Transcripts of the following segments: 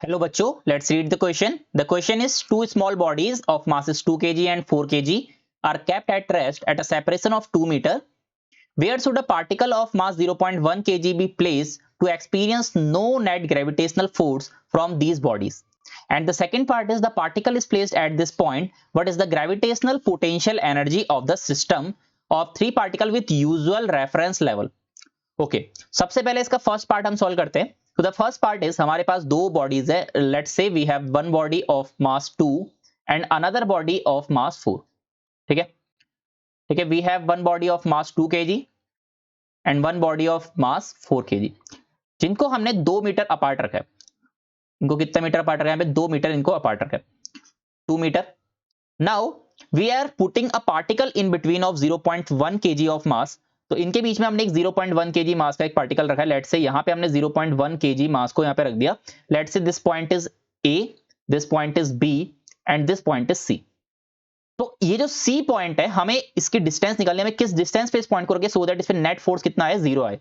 Hello बच्चों, let's read the question. The question is two small bodies of masses 2 kg and 4 kg are kept at rest at a separation of 2 meter. Where should a particle of mass 0.1 kg be placed to experience no net gravitational force from these bodies? And the second part is the particle is placed at this point. What is the gravitational potential energy of the system of three particle with usual reference level? Okay सबसे पहले इसका first part हम solve करते हैं. तो the first part is हमारे पास दो bodies है. Let's say we have one body of mass 2 and another body of mass 4. ठीक है, ठीक है. We have one body of mass 2 kg and one body of mass 4 kg, जिनको हमने 2 metre apart रखा है. इनको कितना मीटर अपार्ट रखा है? 2 मीटर इनको अपार्ट रखा है, 2 metre. Now we are putting a particle in between of 0.1 kg of mass. तो इनके बीच में हमने एक 0.1 kg मास का एक पार्टिकल रखा है. लेट्स से यहां पे हमने 0.1 kg मास को यहां पे रख दिया. Let's say this point is A, this point is B and this point is C. तो ये जो सी पॉइंट है, हमें इसकी डिस्टेंस निकालने में किस डिस्टेंस पे इस पॉइंट को रखे सो दैट इस पे नेट फोर्स कितना है? 0 आए.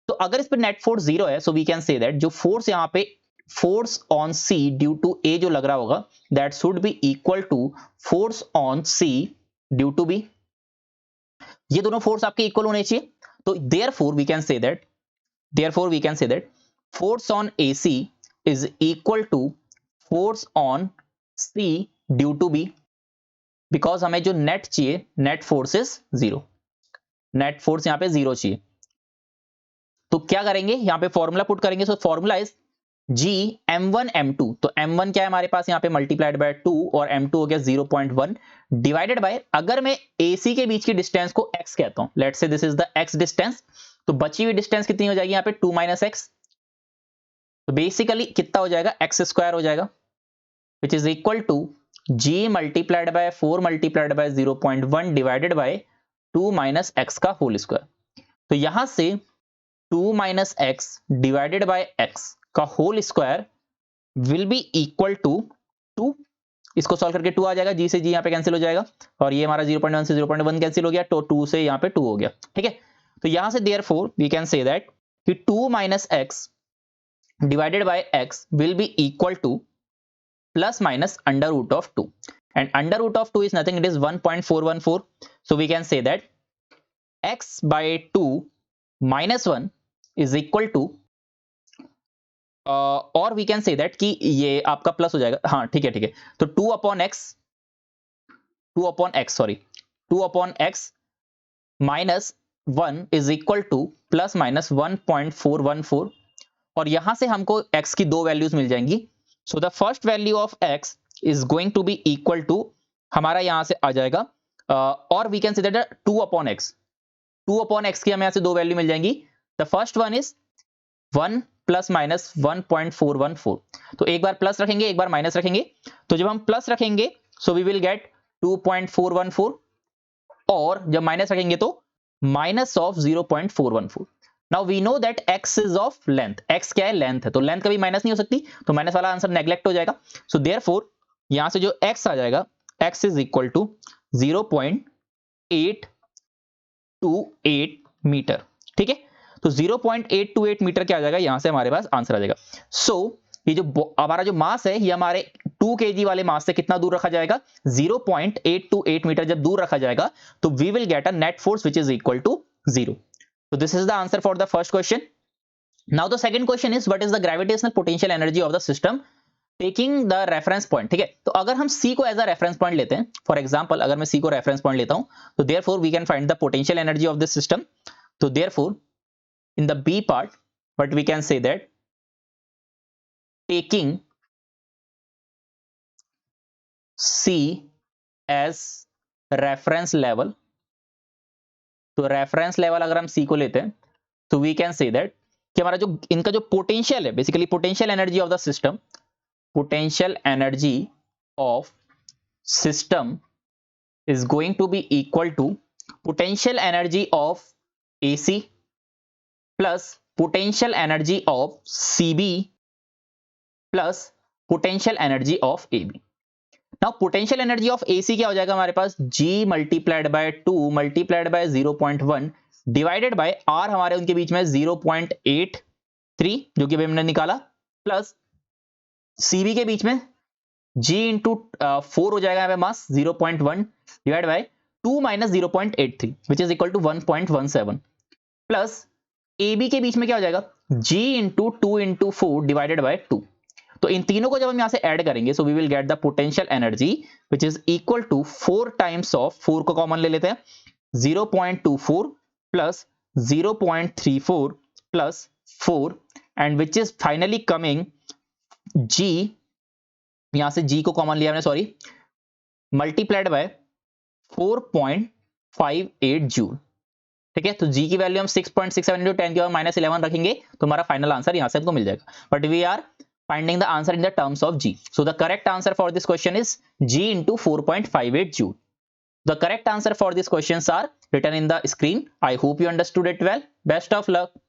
तो अगर इस पे नेट फोर्स 0 है, so we can say that जो फोर्स यहां पे force on C due to A जो लग रहा होगा, that should be equal to force on C due to B. ये दोनों फोर्स आपके इक्वल होने चाहिए. तो therefore we can say that force on AC is equal to force on C due to B. Because हमें जो net चाहिए, net force is 0, net force यहां पे 0 चाहिए. तो क्या करेंगे, यहां पे फॉर्मूला पुट करेंगे. So formula is G m1 m2. तो m1 क्या है हमारे पास यहां पे मल्टीप्लाइड बाय 2 और m2 हो गया 0.1 डिवाइडेड बाय, अगर मैं AC के बीच की डिस्टेंस को x कहता हूं, let's say this is the x distance, तो बची हुई डिस्टेंस कितनी हो जाएगी यहां पे 2 - x. तो बेसिकली कितना हो जाएगा? x स्क्वायर हो जाएगा, which is equal to G multiplied by 4 multiplied by 0.1 divided by 2 - x का होल स्क्वायर. तो यहां से 2 - x डिवाइडेड बाय x का whole square will be equal to 2. इसको सॉल्व करके 2 आ जाएगा, जी से जी यहां पे कैंसिल हो जाएगा, और ये हमारा 0.1 से 0.1 कैंसिल हो गया, तो 2 से यहां पे 2 हो गया. ठीक है, तो यहां से therefore we can say that कि 2 - x divided by x will be equal to plus minus under root of 2, and under root of 2 is nothing, it is 1.414. So we can say that x by 2 - 1 is equal to, और we can say that कि ये आपका plus हो जाएगा. हाँ ठीक है, ठीक है. तो 2 upon x minus 1 is equal to plus minus 1.414, और यहां से हमको x की दो वैल्यूज मिल जाएंगी. So the first value of x is going to be equal to, हमारा यहां से आ जाएगा, और we can say that 2 upon x की हमें यहां से दो वैल्यू मिल जाएंगी. The first one is 1 plus minus 1.414. तो एक बार प्लस रखेंगे, एक बार माइनस रखेंगे. तो जब हम प्लस रखेंगे सो वी विल गेट 2.414, और जब माइनस रखेंगे तो minus of 0.414. Now we know that x is of length. x क्या है? लेंथ है, तो लेंथ कभी माइनस नहीं हो सकती, तो माइनस वाला आंसर नेग्लेक्ट हो जाएगा. सो देयरफॉर यहां से जो x आ जाएगा, x is equal to 0.828 metre. ठीक है, तो 0.828 मीटर क्या आ जाएगा, यहां से हमारे पास आंसर आ जाएगा. सो ये जो हमारा जो मास है, ये हमारे 2 kg वाले मास से कितना दूर रखा जाएगा? 0.828 मीटर जब दूर रखा जाएगा, तो we will get a net force which is equal to 0. So this is the answer for the first question. Now the second question is what is the gravitational potential energy of the system taking the reference point. ठीक है, तो अगर हम C को as a reference point लेते हैं, for example अगर मैं C को रेफरेंस पॉइंट लेता हूं, तो therefore we can find the potential energy of this system. तो therefore in the B part what we can say that taking C as reference level, तो रेफरेंस लेवल अगर हम C को लेते हैं, तो वी कैन से दैट कि हमारा जो इनका जो पोटेंशियल है, basically potential energy of the system, potential energy of system is going to be equal to potential energy of AC plus potential energy of CB plus potential energy of AB. Now potential energy of AC क्या हो जाएगा हमारे पास? G multiplied by 2 multiplied by 0.1 divided by R, हमारे उनके बीच में 0.83 जो कि अभी हमने निकाला, प्लस CB के बीच में G इंटू 4 हो जाएगा यहाँ पे mass 0.1 divide by 2 minus 0.83 which is equal to 1.17 plus AB के बीच में क्या हो जाएगा G into 2 into 4 divided by 2। तो इन तीनों को जब हम यहां से ऐड करेंगे so we will get the potential energy which is equal to 4 times of 4 को कॉमन ले लेते हैं 0.24 plus 0.34 plus 4 and which is finally coming G, यहां से G को कॉमन लिया हमने, सॉरी, मल्टीप्लाइड बाय 4.58 जूल। ठीक है, तो G की वैल्यू हम 6.67 इंटू 10 की पावर -11 रखेंगे तो हमारा फाइनल आंसर यहां से हमको मिल जाएगा, but we are finding the answer in the terms of G. So the correct answer for this question is G into 4.58 joule. The correct answer for these questions are written in the screen. I hope you understood it well. Best of luck.